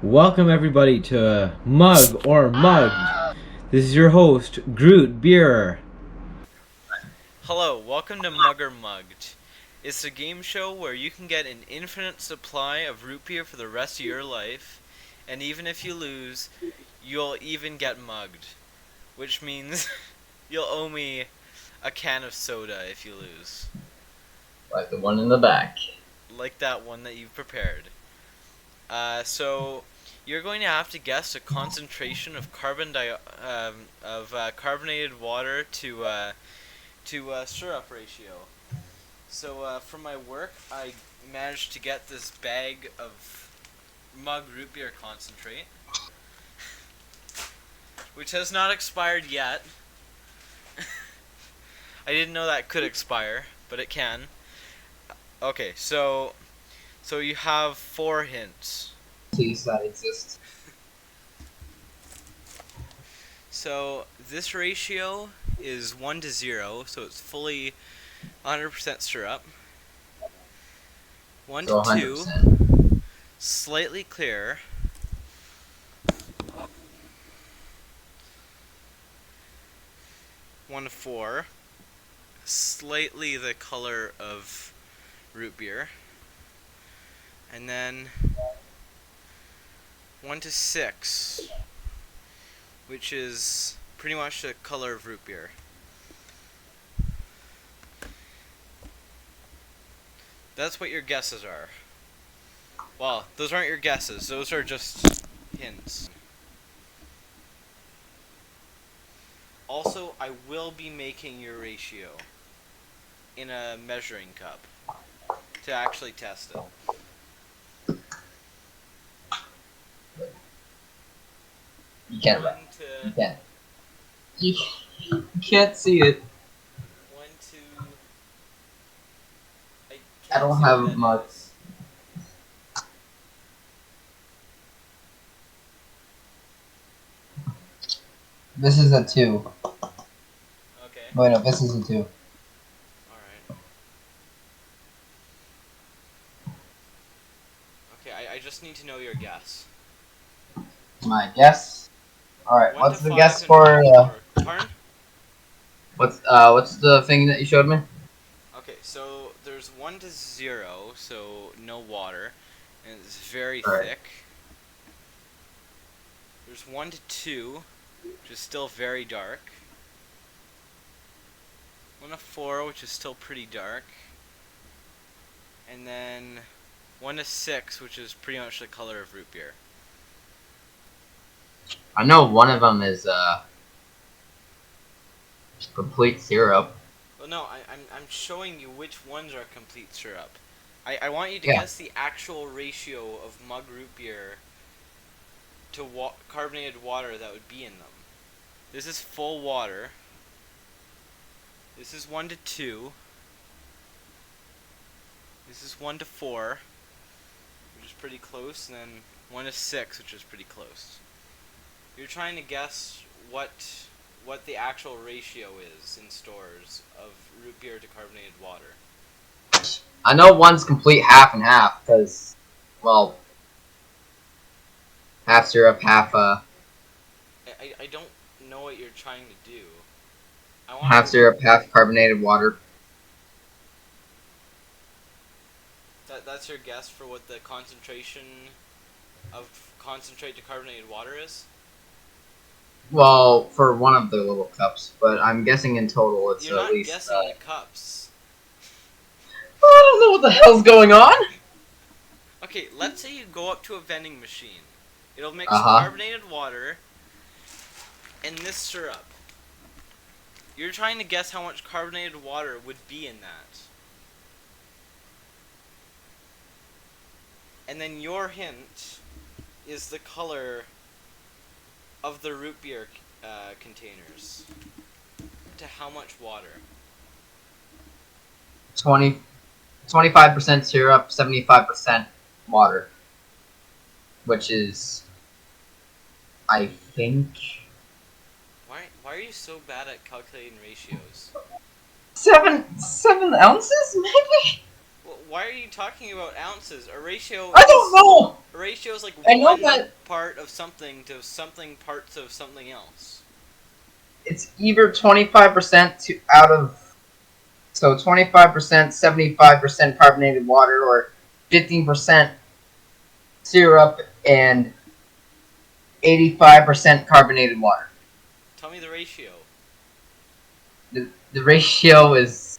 Welcome everybody to Mug or Mugged. This is your host, Groot Beerer. Hello, welcome to Mug or Mugged. It's a game show where you can get an infinite supply of root beer for the rest of your life, and even if you lose, you'll even get mugged. Which means you'll owe me a can of soda if you lose. Like the one in the back. Like that one that you've prepared. So you're going to have to guess the concentration of carbonated water to syrup ratio. So for my work, I managed to get this bag of mug root beer concentrate, which has not expired yet. I didn't know that could expire, but it can. Okay, so you have 4 hints. Please that exists. So this ratio is 1 to 0, so it's fully 100% syrup. 1 So to 100%. 2, slightly clear. 1 to 4, slightly the color of root beer. And then 1 to 6, which is pretty much the color of root beer. That's what your guesses are. Well, those aren't your guesses, those are just hints. Also, I will be making your ratio in a measuring cup to actually test it. You can't. One You to can't. You can't see it. 1 to. I don't can't see have what that much. is. This is a 2. Okay. Wait, no, this is a 2. Alright. Okay, I just need to know your guess. My guess. All right. 1 What's to the 5 guess and for? 1 to 4. Pardon? What's the thing that you showed me? Okay, so there's 1 to 0, so no water, and it's very Alright. thick. There's 1 to 2, which is still very dark. 1 to 4, which is still pretty dark. And then 1 to 6, which is pretty much the color of root beer. I know one of them is complete syrup. Well, no, I'm showing you which ones are complete syrup. I want you to Yeah. guess the actual ratio of mug root beer to carbonated water that would be in them. This is full water. This is 1 to 2. This is 1 to 4, which is pretty close, and then 1 to 6, which is pretty close. You're trying to guess what the actual ratio is in stores of root beer to carbonated water. I know one's complete half and half because, well, half syrup, half I don't know what you're trying to do. I want half syrup, half carbonated water. That's your guess for what the concentration of concentrate to carbonated water is? Well, for one of the little cups, but I'm guessing in total it's You're at not least. guessing the cups. I don't know what the hell's going on. Okay, let's say you go up to a vending machine. It'll mix Uh-huh. carbonated water and this syrup. You're trying to guess how much carbonated water would be in that. And then your hint is the color of the root beer containers. To how much water? 25% syrup, 75% water, which is, I think, Why are you so bad at calculating ratios? 7 ounces, maybe. Well, why are you talking about ounces? A ratio. I don't know. A ratio is like I know one that- part of something to something parts of something else. It's either 25% to out of. So 25%, 75% carbonated water, or 15% syrup and 85% carbonated water. Tell me the ratio. The ratio is.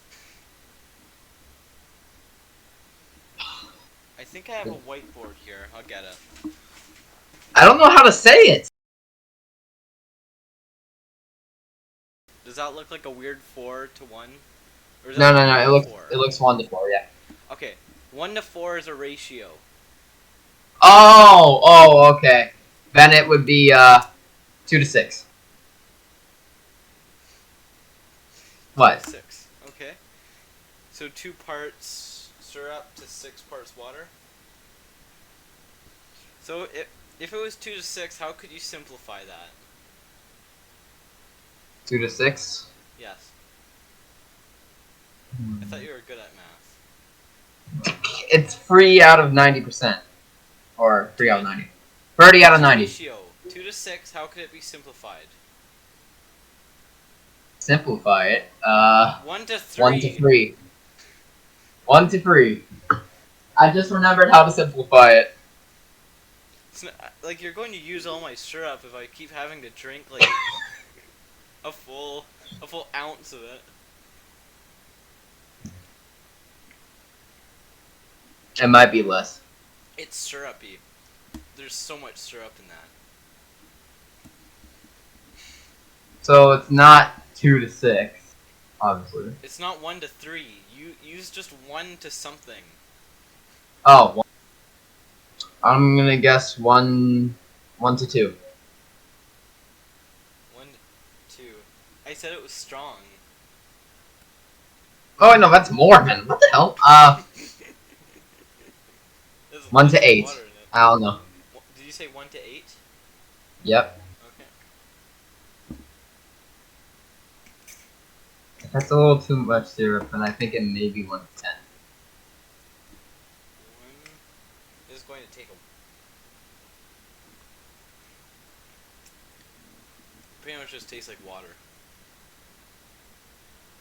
I think I have a whiteboard here. I'll get it. I don't know how to say it. Does that look like a weird 4 to 1? Or is No, that no, no. 1 to 4? It looks 1 to 4. Yeah. Okay, 1 to 4 is a ratio. Oh, okay. Then it would be 2 to 6. What? 6. Okay. So 2 parts syrup to 6 parts water. So if it was 2 to 6, how could you simplify that? 2 to 6. Yes. I thought you were good at math. It's 3 out of 90%. Or 3 out of 90. 30 out of 90. Ratio 2 to 6. How could it be simplified? Simplify it. 1 to 3. 1 to 3. 1 to 3. I just remembered how to simplify it. It's not, like you're going to use all my syrup if I keep having to drink like a full ounce of it. It might be less. It's syrupy. There's so much syrup in that. So it's not 2 to 6, obviously. It's not 1 to 3. You use just 1 to something. Oh, one. I'm gonna guess 1 to 2. 1 to 2. I said it was strong. Oh no, that's more, man. What the hell? There's 1 to lots of 8. water in it. I don't know. Did you say 1 to 8? Yep. Okay. That's a little too much syrup, and I think it may be 1 to 10. 1 is going to take a... Pretty much just tastes like water.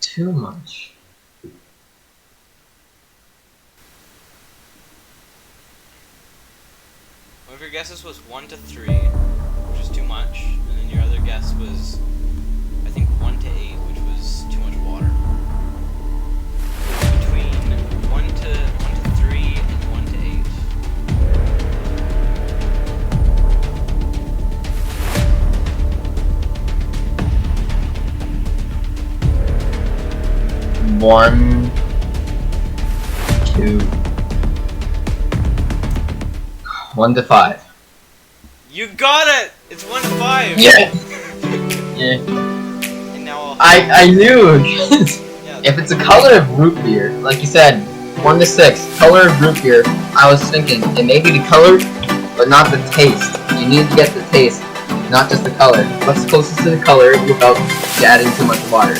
Too much. One of your guesses was 1 to 3, which is too much, and then your other guess was, I think, 1 to 8, which was too much water. Between 1 to 3 and 1 to 8. 1, 2, 1 to 5. You got it! It's 1 to 5! Yeah. Yeah. And now I knew. yeah, If it's a color of root beer, like you said, 1 to 6, color of root beer, I was thinking it may be the color, but not the taste. You need to get the taste, not just the color. What's closest to the color without adding too much water?